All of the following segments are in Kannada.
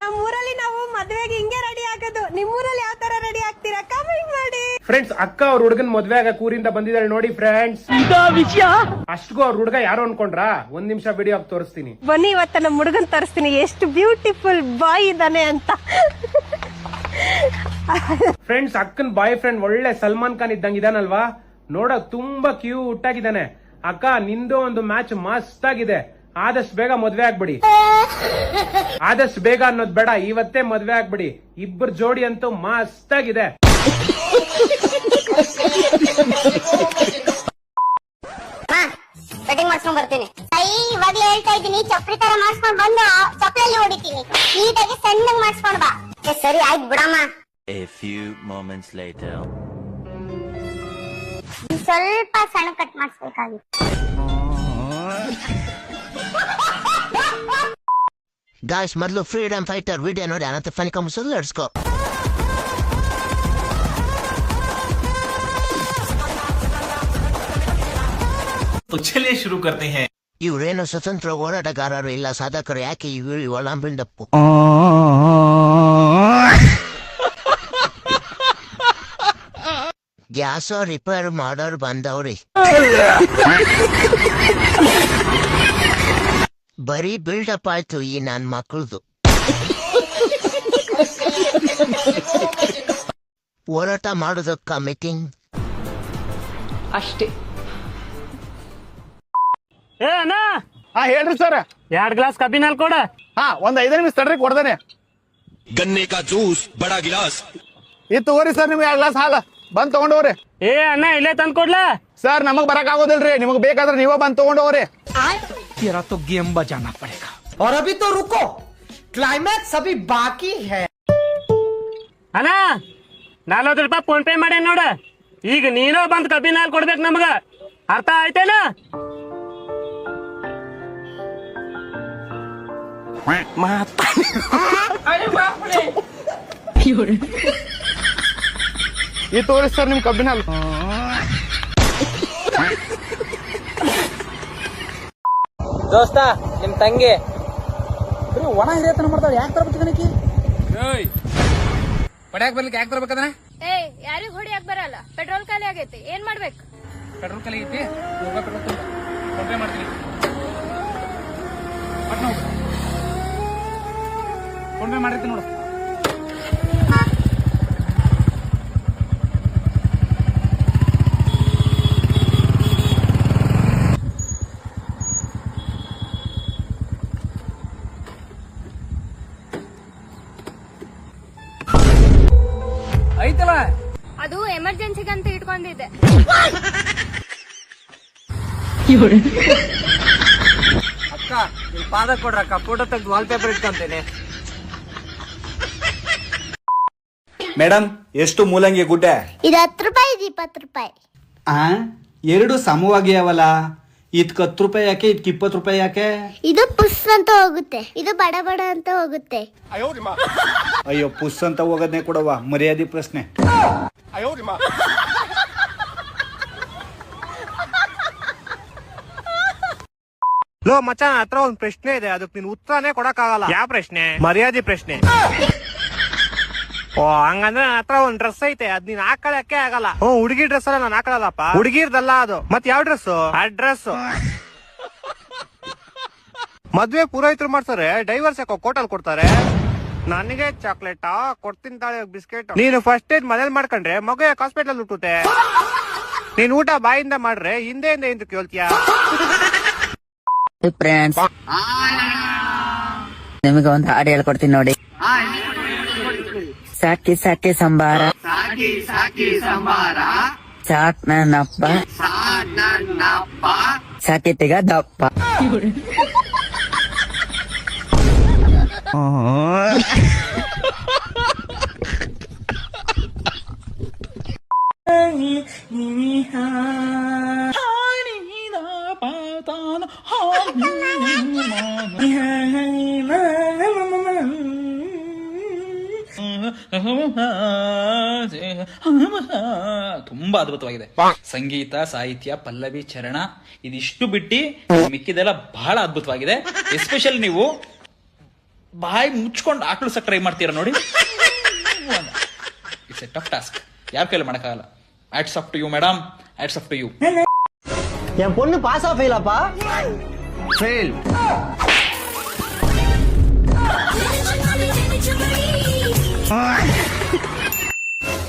ನಮ್ಮೂರಲ್ಲಿ ನಾವು ಮದ್ವೆಗೆ ಹಿಂಗೆ ರೆಡಿ ಆಗೋದು. ನಿಮ್ಮೂರಲ್ಲಿ ಯಾವ ತರ ರೆಡಿ ಆಗ್ತೀರಾ ಕಮೆಂಟ್ ಮಾಡಿ. ಫ್ರೆಂಡ್ಸ್, ಅಕ್ಕ ಅವ್ರ ಹುಡುಗನ್ ಮದ್ವೆ ಆಗಕ್ ಊರಿಂದ ಬಂದಿದ್ದಾಳೆ ನೋಡಿ ಫ್ರೆಂಡ್ಸ್. ಅಷ್ಟಗೂ ಅವ್ರ ಹುಡುಗ ಯಾರು ಅನ್ಕೊಂಡ್ರಾ? ಒಂದ್ ನಿಮಿಷ ವಿಡಿಯೋ ತೋರಿಸ್ತೀನಿ ಬನ್ನಿ. ಇವತ್ತ ನಮ್ಮ ಹುಡುಗನ್ ತೋರಿಸ್ತೀನಿ ಎಷ್ಟು ಬ್ಯೂಟಿಫುಲ್ ಬಾಯ್ ಇದ್ದಾನೆ ಅಂತ. ಫ್ರೆಂಡ್ಸ್, ಅಕ್ಕನ್ ಬಾಯ್ ಫ್ರೆಂಡ್ ಒಳ್ಳೆ ಸಲ್ಮಾನ್ ಖಾನ್ ಇದ್ದಂಗ ಇದಾನಲ್ವಾ? ನೋಡಕ್ ತುಂಬಾ ಕ್ಯೂಟ್ ಆಗಿದ್ದಾನೆ. ಅಕ್ಕ, ನಿಂದು ಒಂದು ಮ್ಯಾಚ್ ಮಸ್ತ್ ಆಗಿದೆ. ಆದಷ್ಟು ಬೇಗ ಮದ್ವೆ ಆಗ್ಬಿಡಿ. ಆದಷ್ಟು ಬೇಗ ಅನ್ನೋದ್ ಬೇಡ, ಇವತ್ತೇ ಮದ್ವೆ ಆಗ್ಬಿಡಿ. ಇಬ್ಬರು ಜೋಡಿ ಅಂತೂ ಮಸ್ತ್ ಆಗಿದೆ. ಕಟಿಂಗ್ ಮಾಡ್ಸ್ಕೊಂಡ್ ಬರ್ತೀನಿ. ಇವಾಗ್ಲೇ ಹೇಳ್ತಾ ಇದ್ದೀನಿ, ಚಪ್ರಿ ತರ ಮಾಡ್ಸ್ಕೊಂಡ್ ಬಂದು ಚಪ್ಲಲ್ಲಿ ಹೊಡಿತೀನಿ. ನೀಟಾಗಿ ಸಣ್ಣಗ್ ಮಾಡ್ಸ್ಕೊಂಡ್ ಬಾ. ಸರಿ ಆಯ್ತು ಬಿಡಮ್ಮ. A few moments later. ಸ್ವಲ್ಪ ಸಣ್ಣ ಕಟ್ ಮಾಡಿಸ್ಬೇಕಾಗಿತ್ತು. Guys, ಮೊದಲು ಫ್ರೀಡಮ್ ಫೈಟರ್ ವಿಡಿಯೋ ನೋಡಿ, ಅನಂತರ ಫನಿ ಕಮೆಂಟ್ಸ್ ಲೆಟ್ಸ್ ಗೋ. तो चलिए शुरू करते हैं. ಇವರೇನು ಸ್ವತಂತ್ರ ಹೋರಾಟಗಾರರು ಇಲ್ಲ, ಸಾಧಕರು. ಯಾಕೆ ಇವರು ಒಳಂಬಿಂದಪ್ಪು? ಗ್ಯಾಸ್ ರಿಪೇರ್ ಮಾಡೋರು ಬಂದವ್ರಿ. ಬರೀ ಬಿಲ್ಡಪ್ ಆಯ್ತು ಈ ನನ್ ಮಕ್ಕಳದು. ಹೋರಾಟ ಮಾಡೋದಕ್ಕ ಮೀಟಿಂಗ್ ಅಷ್ಟೇ. ಏ ಅಣ್ಣ, ಹೇಳ್ರಿ ಸರ್. 2 ಗ್ಲಾಸ್ ಕಬ್ಬಿನ ಹಾಲು ಕೊಡ. ಒಂದ್ 5 ನಿಮಿಷ ತಡ್ರಿ, ಕೊಡ್ದೇನೆ. गन्ने का जूस बड़ा गिलास. ಇದು ತಗೋರಿ ಸರ್, ನಿಮ್ಗೆ 2 ಗ್ಲಾಸ್ ಹಾಲು ಬಂದ್ ತಗೊಂಡೋಗ್ರಿ. ಏ ಅಣ್ಣ, ಇಲ್ಲೇ ತಂದ್ ಕೊಡ್ಲಾ? ಸರ್, ನಮಗ್ ಬರಕ್ ಆಗೋದಿಲ್ರಿ, ನಿಮಗ್ ಬೇಕಾದ್ರೆ ನೀವೇ ಬಂದ್ ತಗೊಂಡೋಗ್ರಿ. तेरा तो गेम बजाना पड़ेगा. और अभी तो रुको, क्लाइमैक्स अभी बाकी है. ಅಣ್ಣ, 40 ರೂಪಾಯಿ ಫೋನ್ ಪೇ ಮಾಡಿ ನೋಡ. ಈಗ ನೀನು ಬಂದ್ ಕಬ್ಬಿನ ಹಾಲು ಕೊಡ್ಬೇಕು ನಮಗ. ಅರ್ಥ ಆಯ್ತೇನ? ಇದು ತಗೋರಿ ಸರ್ ನಿಮ್ ಕಬ್ಬಿನ ಹಾಲು. ದೋಸ್ತ, ನಿಮ್ ತಂಗಿ ಒಣ ಹಿರಿಯತನ ಮಾಡ್ತಾವ. ಯಾಕೆ ತರಬೇಕಿ? ಪಡ್ಯಾಕ್ ಬರ್ಲಿಕ್ಕೆ ಯಾಕೆ ತರಬೇಕಂದ್ರೆ? ಯಾರಿಗ್ ಹೊಡಿಯಾಕ್ ಬರಲ್ಲ. ಪೆಟ್ರೋಲ್ ಖಾಲಿ ಆಗೈತಿ, ಏನ್ ಮಾಡ್ಬೇಕು? ಪೆಟ್ರೋಲ್ ಖಾಲಿ ಐತಿ, ಪೆಟ್ರೋಲ್ ಫೋನ್ ಪೇ ಮಾಡ್ತೀನಿ. ಫೋನ್ ಪೇ ಮಾಡಿರ್ತೀನಿ ನೋಡು. ಐತಲ್ಲ, ಅದು ಎಮರ್ಜೆನ್ಸಿಗಂತ ಇಟ್ಕೊಂಡಿದ್ದೆ. ಅಕ್ಕ, ನಿಮ್ ಪಾದ ಕೊಡ್ರಕ್ಕ, ಫೋಟೋ ತೆಗೆದು ವಾಲ್ ಪೇಪರ್ ಇಟ್ಕೊಂತೇನೆ. ಮೇಡಮ್, ಎಷ್ಟು ಮೂಲಂಗಿ ಗುಡ್ಡೆ? ಇದು 10 ರೂಪಾಯಿ, ಇದು 20 ರೂಪಾಯಿ. ಎರಡು ಸಮವಾಗಿ ಅವಲ್ಲ. ಇದಕ್ಕೆ 10 ರೂಪಾಯಿ ಯಾಕೆ, ಇದಕ್ಕೆ 20 ರೂಪಾಯಿ ಯಾಕೆ? ಇದು ಪುಸ್ ಅಂತ ಹೋಗುತ್ತೆ, ಇದು ಬಡ ಬಡ ಅಂತ ಹೋಗುತ್ತೆ. ಅಯ್ಯೋ, ಪುಸ್ ಅಂತ ಹೋಗೋದನ್ನೇ ಕೊಡವ, ಮರ್ಯಾದೆ ಪ್ರಶ್ನೆ. ಲೋ ಮಚ್ಚ, ಹತ್ರ ಒಂದ್ ಪ್ರಶ್ನೆ ಇದೆ, ಅದಕ್ಕೆ ನೀನ್ ಉತ್ತರನೇ ಕೊಡಕ್ ಆಗಲ್ಲ. ಯಾವ ಪ್ರಶ್ನೆ? ಮರ್ಯಾದೆ ಪ್ರಶ್ನೆ. ಓ, ಹಂಗಂದ್ರೆ ನನ್ನ ಹತ್ರ ಒಂದ್ ಡ್ರೆಸ್ ಐತೆ, ಅದ್ ನೀನ್ ಹಾಕೊಳಕ್ಕೆ ಆಗಲ್ಲ. ಹುಡುಗಿ ಡ್ರೆಸ್ ಅಲ್ಲ, ನಾನು ಹಾಕೊಳ್ಳಲ್ಲಪ್ಪ. ಹುಡುಗಿರ್ದಲ್ಲ ಅದು. ಮತ್ ಯಾವ ಡ್ರೆಸ್? ಆ ಡ್ರೆಸ್ ಮದ್ವೆ ಪೂರೈತರು ಮಾಡ್ತಾರೆ, ಡೈವರ್ಸ್ ಯಾಕೋ ಕೋಟಲ್ ಕೊಡ್ತಾರೆ. ನನಗೆ ಚಾಕ್ಲೇಟಾ ಕೊಡ್ತೀನಿ ತಾಳೆ, ಬಿಸ್ಕೆಟ್. ನೀನು ಫಸ್ಟ್ ಏಡ್ ಮನೇಲಿ ಮಾಡ್ಕೊಂಡ್ರೆ ಮಗು ಯಾಕೆ ಹಾಸ್ಪಿಟಲ್ ಹುಟ್ಟುತ್ತೆ? ನೀನ್ ಊಟ ಬಾಯಿಂದ ಮಾಡ್ರೆ ಹಿಂದೆಯಿಂದ ಎಂದು ಕೇಳ್ತೀಯಾ? ಫ್ರೆಂಡ್ಸ್, ನಿಮಗೆ ಒಂದು ಹಾಡು ಹೇಳ್ಕೊಡ್ತೀನಿ ನೋಡಿ. ಸಾಕಿ ಸಾಕಿ ಸಂಬಾರ, ಸಾಕ್ ನನ್ನಪ್ಪ, ಸಾಕಿತಿಗ ದಪ್ಪ. ತುಂಬಾ ಅದ್ಭುತವಾಗಿದೆ. ಸಂಗೀತ, ಸಾಹಿತ್ಯ, ಪಲ್ಲವಿ, ಚರಣ ಇದಿಷ್ಟು ಬಿಟ್ಟು ಮಿಕ್ಕಿದೆಲ್ಲ ಬಹಳ ಅದ್ಭುತವಾಗಿದೆ. ಎಸ್ಪೆಷಲ್ ನೀವು ಬಾಯಿ ಮುಚ್ಕೊಂಡು ಆಕಳು ಸಕ್ಕರೆ ಮಾಡ್ತೀರಾ ನೋಡಿ. ಇಟ್ಸ್ ಎ ಟಫ್ ಟಾಸ್ಕ್, ಯಾರ ಕೈಲಿ ಮಾಡಕ್ಕಾಗಲ್ಲ. Hats off to you madam, hats off to you. என் பொண்ணு பாஸா ஃபெயிலாப்பா? ಫೇಲ್.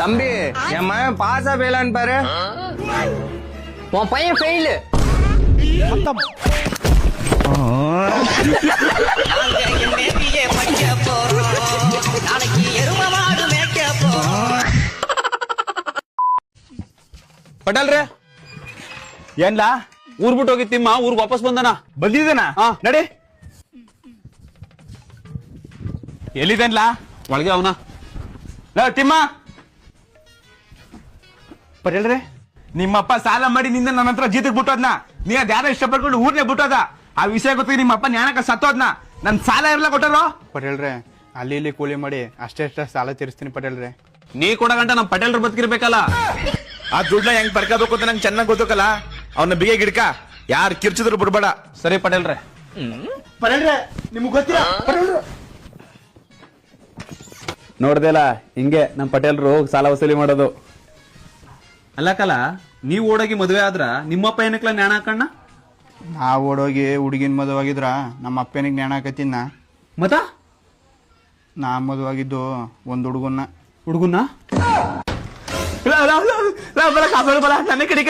தம்பி என் மகன் பாஸா ஃபெயிலான்னு பாரு. உன் பையன் ஃபெயில். ಪಟೇಲ್ರೆ ಏನ್ಲಾ ಊರ್ ಬಿಟ್ಟು ಹೋಗಿತ್ತಿಮ್ಮ, ಊರ್ಗ್ ವಾಪಸ್ ಬಂದಿದ್ದಾನ ನಡಿ. ಎಲ್ಲಿದ್ದೇನ್ಲಾ? ಒಳಗೆ ಅವನ ತಿಮ್ಮ. ಪಟೇಲ್ರೆ ನಿಮ್ಮಪ್ಪ ಸಾಲ ಮಾಡಿ ನಿಂದ ನನ್ನ ಹತ್ರ ಜೀತಕ್ ಬಿಟ್ಟೋದ್ನ, ನೀ ಅದ್ ಯಾರೋ ಇಷ್ಟಪಡ್ಕೊಂಡು ಊರ್ನೇ ಬಿಟ್ಟೋದ. ಆ ವಿಷಯ ಗೊತ್ತಿಗೆ ನಿಮ್ಮಪ್ಪ ಜ್ಞಾನಕ ಸತ್ತೋದ್ನ, ನನ್ ಸಾಲ ಇರ್ಲ ಕೊಟ್ಟಾರೋ. ಪಟೇಲ್ರೆ ಅಲ್ಲಿ ಇಲ್ಲಿ ಕೂಲಿ ಮಾಡಿ ಅಷ್ಟೇ ಸಾಲ ತೀರಿಸ್ತೀನಿ ಪಟೇಲ್ರೆ. ನೀ ಕೊಡ ಗಂಟ ನಮ್ ಪಟೇಲ್ರು ಬದುಕಿರ್ಬೇಕಲ್ಲ. ಆ ದುಡ್ಡನ್ನ ಹೆಂಗ್ ಬರ್ಕೋಬೇಕು ಅಂತ ನಂಗೆ ಚೆನ್ನಾಗ್ ಗೊತ್ತಲ್ಲ. ಅವನ್ನ ಬಿಗೆ ಗಿಡ್ಕ ಯಾರು ಕಿರ್ಚಿದ್ರು ಬಿಡ್ಬೇಡ. ಸರಿ ಪಟೇಲ್ರೆ. ಪಟೇಲ್ರೆ ನಿಮ್ಗೆ ಗೊತ್ತಿಲ್ಲ ಪಟೇಲ್ರೆ? ನೋಡ್ದೆಲ್ಲ ಹಿಂಗೆ ನಮ್ ಪಟೇಲ್ರು ಸಾಲ ವಸೂಲಿ ಮಾಡೋದು. ಅಲ್ಲಕಲ್ಲ, ನೀವ್ ಓಡೋಗಿ ಮದುವೆ ಆದ್ರ ನಿಮ್ಮಪ್ಪ ಏನಕ್ಲ ಜ್ಞಾನ ಹಾಕಣ್ಣ? ನಾವ್ ಓಡೋಗಿ ಹುಡುಗಿನ ಮದುವಾಗಿದ್ರ ನಮ್ಮ ಅಪ್ಪನಿಗೆ ಜ್ಞಾನ ಹಾಕತ್ತಿನ. ಮತ ನಾ ಮದುವಾಗಿದ್ದು ಒಂದ್ ಹುಡುಗನ್ನ. ನನ್ನ ಕಡೆ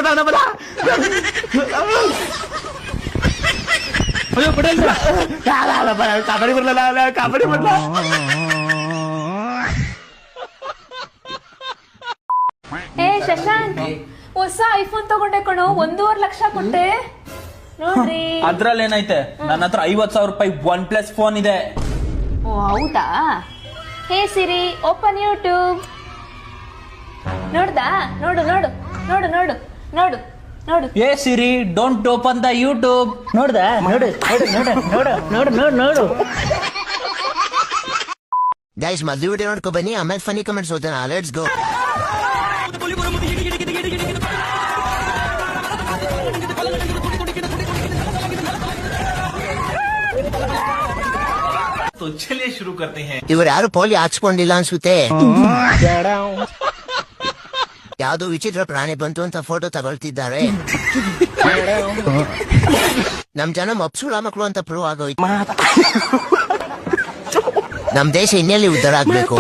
ಕಾಬಡಿ ಬರ್ಲಲ್ಲ, ಕಾಬಡಿ ಬರ್ಲ. ಏ ಶಶಾಂಕ್, ಹೊಸ ಐಫೋನ್ ತಗೊಂಡೆ ಕಣೋ, 1.5 ಲಕ್ಷ ಕೊಟ್ಟೆ ನೋಡ್ರಿ. ಅದ್ರಲ್ಲಿ ಏನೈತೆ, ನನ್ನ ಹತ್ರ 50,000 ರೂಪಾಯಿ OnePlus ಫೋನ್ ಇದೆ. ಓ ಹೌದಾ? ಹೇ ಸಿರಿ, ಓಪನ್ ಯೂಟ್ಯೂಬ್. ನೋಡ್ದಾ? ನೋಡು ನೋಡು ನೋಡು ನೋಡು ನೋಡು ನೋಡು. ಏ ಸಿರಿ, ಡೋಂಟ್ ಓಪನ್ ದ ಯೂಟ್ಯೂಬ್. ನೋಡ್ದ ನೋಡು ನೋಡು ನೋಡು ನೋಡು ನೋಡು ನೋಡು. ಗೈಸ್ ಮದ್ವೆ ವಿಡಿಯೋ ನೋಡ್ಕೊ ಬನ್ನಿ, ಆಮೇಲೆ ಫನಿ ಕಮೆಂಟ್ಸ್ ಓದ್ತಾನ. Let's go. ಇವ್ರು ಯಾರು ಪೋಲಿ ಹಾಕ್ಸ್ಕೊಂಡಿಲ್ಲ ಅನ್ಸುತ್ತೆ. ಯಾವ್ದೋ ವಿಚಿತ್ರ ಪ್ರಾಣಿ ಬಂತು ಅಂತ ಫೋಟೋ ತಗೊಳ್ತಿದ್ದಾರೆ. ನಮ್ ಜನ ಮಪ್ಸುಳ ಮಕ್ಕಳು ಅಂತ ಪ್ರೂವ್ ಆಗೋಯ್ತು. ನಮ್ ದೇಶ ಇನ್ನೆಲ್ಲಿ ಉದ್ಧಾರ ಆಗ್ಬೇಕು.